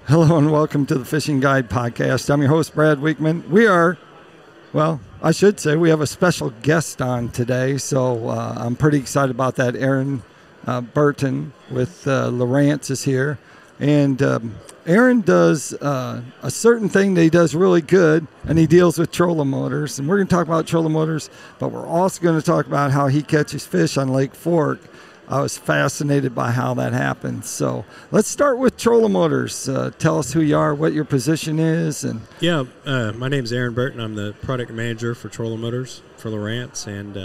Hello and welcome to the Fishing Guide Podcast. I'm your host, Brad Wiegmann. I should say we have a special guest on today, so I'm pretty excited about that. Aaron Burton with Lowrance is here. And Aaron does a certain thing that he does really good, and he deals with trolling motors. And we're going to talk about trolling motors, but we're also going to talk about how he catches fish on Lake Fork. I was fascinated by how that happens. So let's start with trolling motors. Tell us who you are, what your position is. My name's Aaron Burton. I'm the product manager for trolling motors for Lowrance, and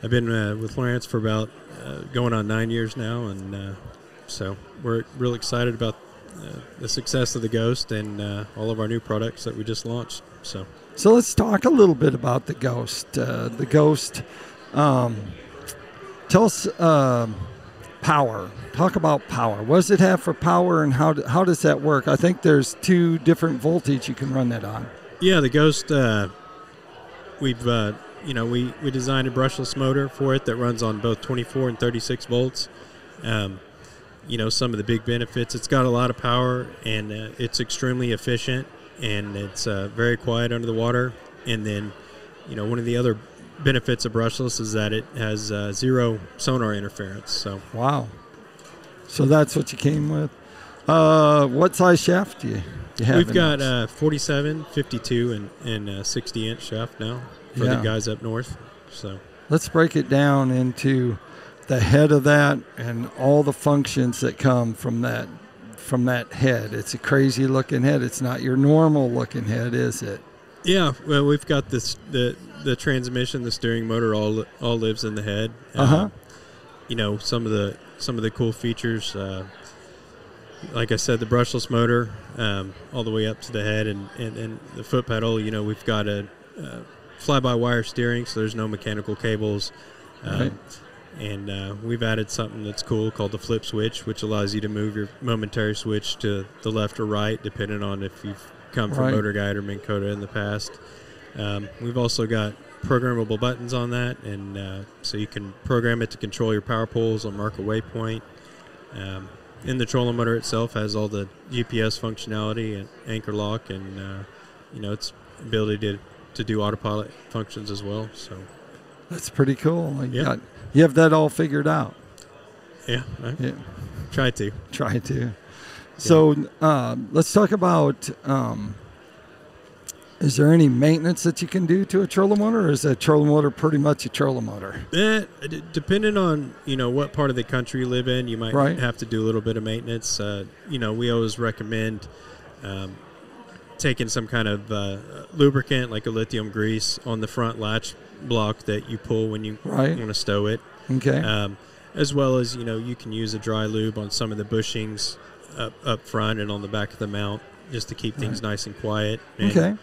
I've been with Lowrance for about going on 9 years now, and so we're real excited about the success of the Ghost and all of our new products that we just launched. So let's talk a little bit about the Ghost. The Ghost. Tell us power. Talk about power. What does it have for power, and how does that work? I think there's two different voltage you can run that on. Yeah, the Ghost. We designed a brushless motor for it that runs on both 24 and 36 volts. Some of the big benefits. It's got a lot of power, and it's extremely efficient, and it's very quiet under the water. And then, one of the other benefits of brushless is that it has zero sonar interference. So wow. So that's what you came with. What size shaft do you have? We've got 47, 52, and 60-inch shaft now for the guys up north. So let's break it down into the head of that and all the functions that come from that head. It's a crazy looking head. It's not your normal looking head, is it? Yeah, well, we've got the transmission, the steering motor, all lives in the head. Some of the cool features, like I said, the brushless motor, all the way up to the head, and the foot pedal. We've got a fly-by-wire steering, so there's no mechanical cables. Right. And we've added something that's cool called the flip switch, which allows you to move your momentary switch to the left or right, depending on if you've come from Motor Guide or Minn Kota in the past. We've also got programmable buttons on that, and so you can program it to control your power poles or mark a waypoint. And the trolling motor itself has all the GPS functionality and anchor lock, and its ability to do autopilot functions as well. So that's pretty cool. You have that all figured out. Yeah. Try to. Yeah. So let's talk about, is there any maintenance that you can do to a trolling motor, or is a trolling motor pretty much a trolling motor? Depending on, what part of the country you live in, you might have to do a little bit of maintenance. We always recommend taking some kind of lubricant, like a lithium grease, on the front latch block that you pull when you want to stow it. Okay. As well as, you can use a dry lube on some of the bushings up front and on the back of the mount, just to keep things nice and quiet. And, okay.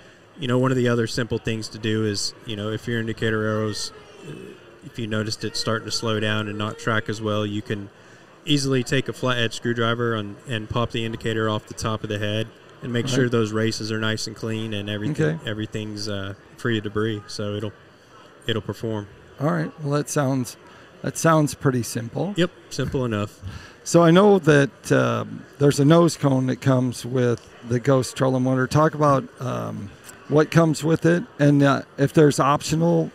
One of the other simple things to do is, if your indicator arrows, if you noticed it starting to slow down and not track as well, you can easily take a flathead screwdriver and pop the indicator off the top of the head and make sure those races are nice and clean and everything's free of debris, so it'll perform. All right. Well, that sounds pretty simple. Yep, simple enough. So I know that there's a nose cone that comes with the Ghost trolling motor. Talk about what comes with it, and if there's optional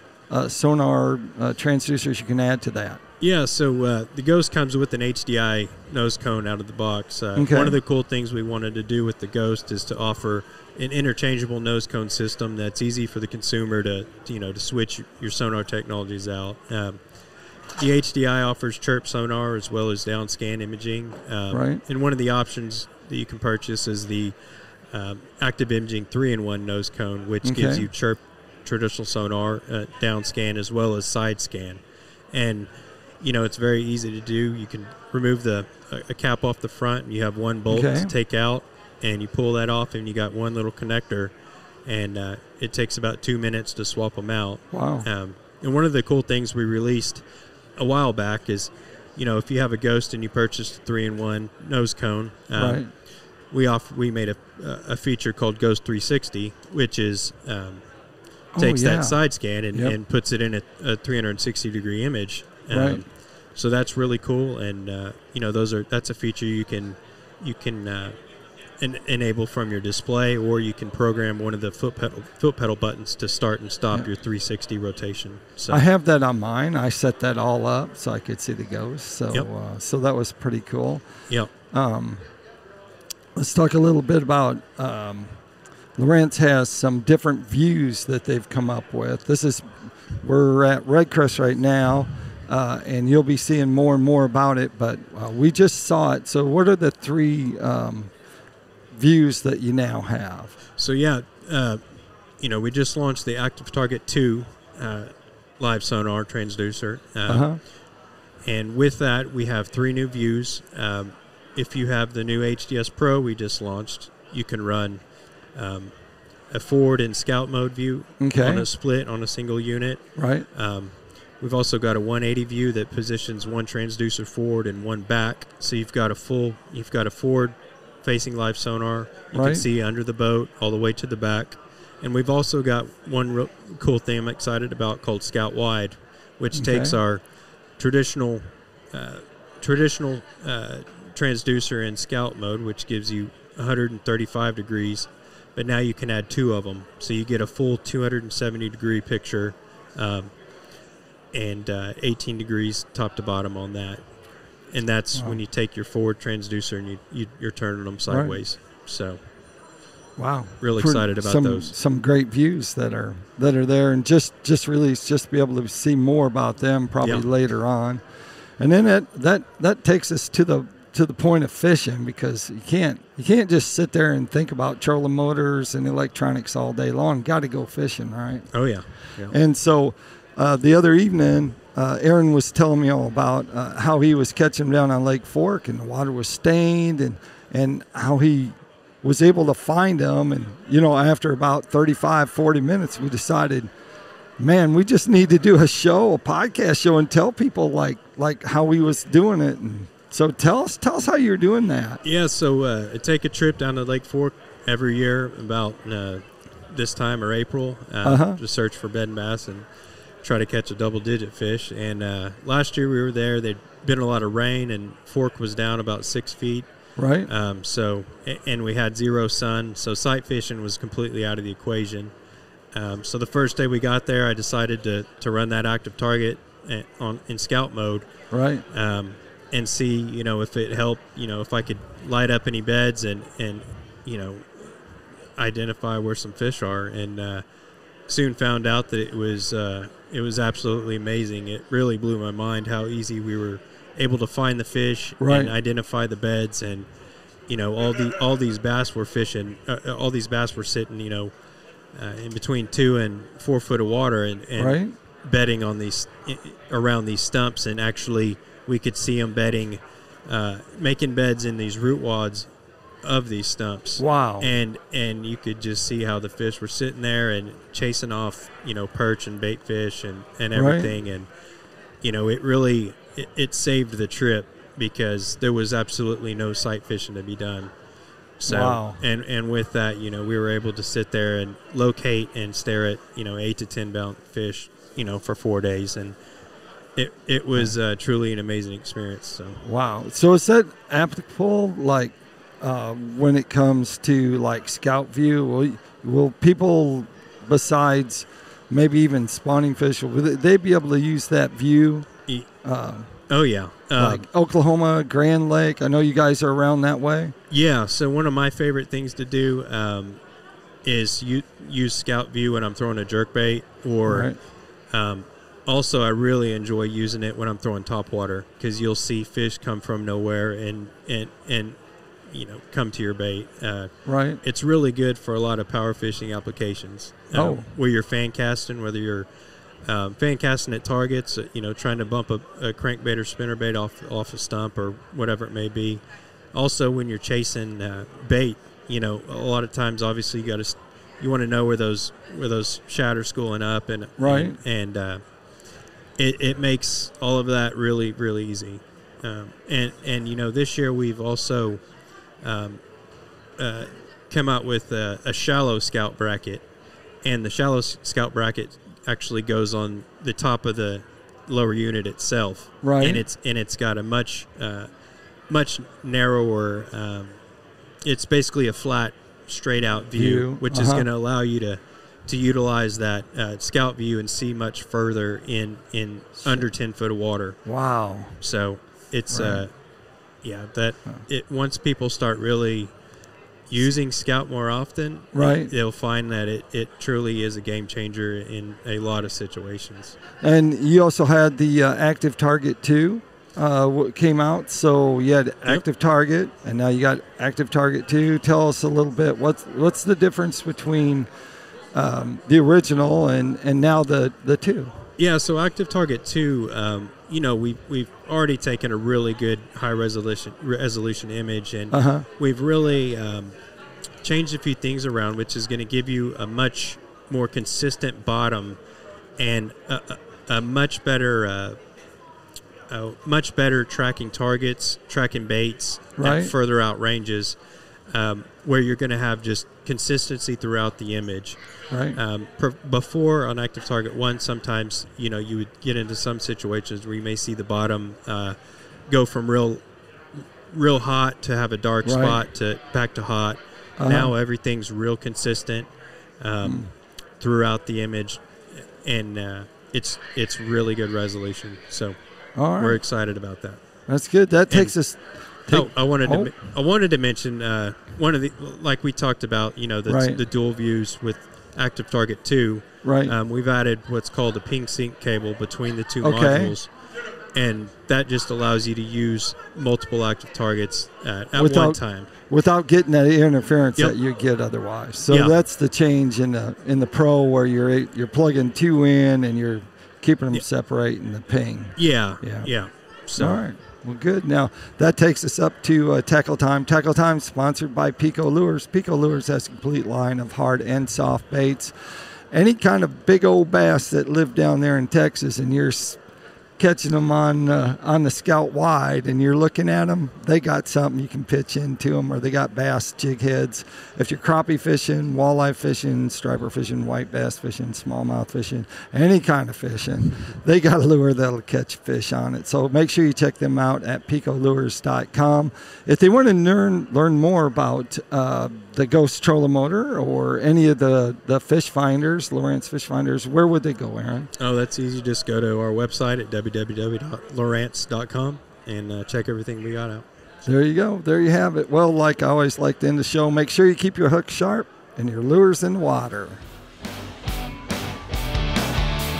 sonar transducers you can add to that. Yeah, so the Ghost comes with an HDI nose cone out of the box. One of the cool things we wanted to do with the Ghost is to offer an interchangeable nose cone system that's easy for the consumer to switch your sonar technologies out. The HDI offers chirp sonar as well as down scan imaging. And one of the options that you can purchase is the Active Imaging 3-in-1 nose cone, which gives you chirp traditional sonar, down scan, as well as side scan. And, it's very easy to do. You can remove a cap off the front, and you have one bolt to take out, and you pull that off, and you got one little connector, and it takes about 2 minutes to swap them out. Wow. And one of the cool things we released a while back is, if you have a Ghost and you purchased a 3-in-1 nose cone, we made a feature called Ghost 360, which is takes that side scan and puts it in a 360-degree image. So that's really cool, and that's a feature you can enable from your display, or you can program one of the foot pedal buttons to start and stop your 360 rotation. So I have that on mine. I set that all up so I could see the ghost. So so that was pretty cool. Yep. Let's talk a little bit about Lowrance has some different views that they've come up with. We're at Red Crest right now, and you'll be seeing more and more about it, but we just saw it. So what are the 3 views that you now have? So we just launched the ActiveTarget 2 live sonar transducer, and with that we have 3 new views. If you have the new HDS Pro we just launched, you can run a forward and scout mode view on a split on a single unit. Right. We've also got a 180 view that positions one transducer forward and one back, so you've got a forward facing live sonar. You can see under the boat all the way to the back. And we've also got one real cool thing I'm excited about called Scout Wide, which takes our traditional transducer in scout mode, which gives you 135 degrees, but now you can add 2 of them, so you get a full 270 degree picture, and 18 degrees top to bottom on that. And that's when you take your forward transducer and you're turning them sideways. So real excited about those. Some great views that are there, and just released, just to be able to see more about them probably later on. And then that takes us to the point of fishing, because you can't just sit there and think about trolling motors and electronics all day long. Got to go fishing, right? Oh yeah. And so the other evening, Aaron was telling me all about how he was catching them down on Lake Fork, and the water was stained, and how he was able to find them. And after about 35-40 minutes, we decided, man, we just need to do a podcast show, and tell people like how he was doing it. And so tell us how you're doing that. Yeah, so I take a trip down to Lake Fork every year about this time or April to search for bed and bass and try to catch a double-digit fish. And last year we were there. There'd been a lot of rain, and Fork was down about 6 feet. Right. And we had 0 sun, so sight fishing was completely out of the equation. So the first day we got there, I decided to run that ActiveTarget in scout mode. Right. And see, if it helped, if I could light up any beds and identify where some fish are. And soon found out that it was absolutely amazing. It really blew my mind how easy we were able to find the fish and identify the beds. And all these bass were fishing. All these bass were sitting, in between 2 and 4 foot of water, and bedding on these around these stumps. And actually, we could see them bedding, making beds in these root wads of these stumps. Wow. And you could just see how the fish were sitting there and chasing off, perch and bait fish and everything. And, it really, it saved the trip, because there was absolutely no sight fishing to be done. So, and with that, we were able to sit there and locate and stare at, 8 to 10 pound fish, for 4 days. And it was truly an amazing experience. So So is that applicable, when it comes to scout view? Will people, besides maybe even spawning fish, will they be able to use that view? Oh yeah, like Oklahoma, Grand Lake. I know you guys are around that way. Yeah. So one of my favorite things to do is use Scout View when I'm throwing a jerkbait, or also I really enjoy using it when I'm throwing topwater, because you'll see fish come from nowhere and come to your bait. It's really good for a lot of power fishing applications. Where you're fan casting, whether you're fan casting at targets, trying to bump a crankbait or spinnerbait off a stump or whatever it may be. Also, when you're chasing bait, a lot of times, obviously, you want to know where those shad are schooling up, and it makes all of that really, really easy. And this year we've also come out with a shallow scout bracket, and the shallow scout bracket actually goes on the top of the lower unit itself, and it's got a much narrower it's basically a flat, straight out view. Which is going to allow you to utilize that scout view and see much further in under 10 foot of water. Wow. So it's once people start really using Scout more often, they'll find that it truly is a game changer in a lot of situations. And you also had the ActiveTarget 2 came out. So you had ActiveTarget, and now you got ActiveTarget 2. Tell us a little bit, what's the difference between the original and now the 2? Yeah, so ActiveTarget 2, we've already taken a really good high resolution image, and we've really changed a few things around, which is going to give you a much more consistent bottom and a much better tracking targets, tracking baits at further out ranges, where you're going to have just consistency throughout the image. Before on ActiveTarget 1, sometimes you would get into some situations where you may see the bottom go from real hot to have a dark spot to back to hot. Now everything's real consistent throughout the image, and it's really good resolution. So we're excited about that. That's good. That takes us. I wanted to mention one of the, like we talked about, the dual views with ActiveTarget 2. We've added what's called a ping sync cable between the two modules, and that just allows you to use multiple active targets at one time without getting that interference that you get otherwise. So that's the change in the Pro, where you're plugging 2 in and you're keeping them separate in the ping. Yeah. So. All right. Well, good. Now, that takes us up to Tackle Time. Tackle Time sponsored by PICO Lures. PICO Lures has a complete line of hard and soft baits. Any kind of big old bass that live down there in Texas, and you're catching them on the Scout wide, and you're looking at them, they got something you can pitch into them, or they got bass, jig heads. If you're crappie fishing, walleye fishing, striper fishing, white bass fishing, smallmouth fishing, any kind of fishing, they got a lure that'll catch fish on it. So make sure you check them out at PicoLures.com. If they want to learn more about the Ghost trolling motor or any of the fish finders, Lowrance fish finders, where would they go, Aaron? Oh, that's easy. Just go to our website at www.lowrance.com and check everything we got out. There you go. There you have it. Well, like I always like to end the show, make sure you keep your hook sharp and your lures in the water.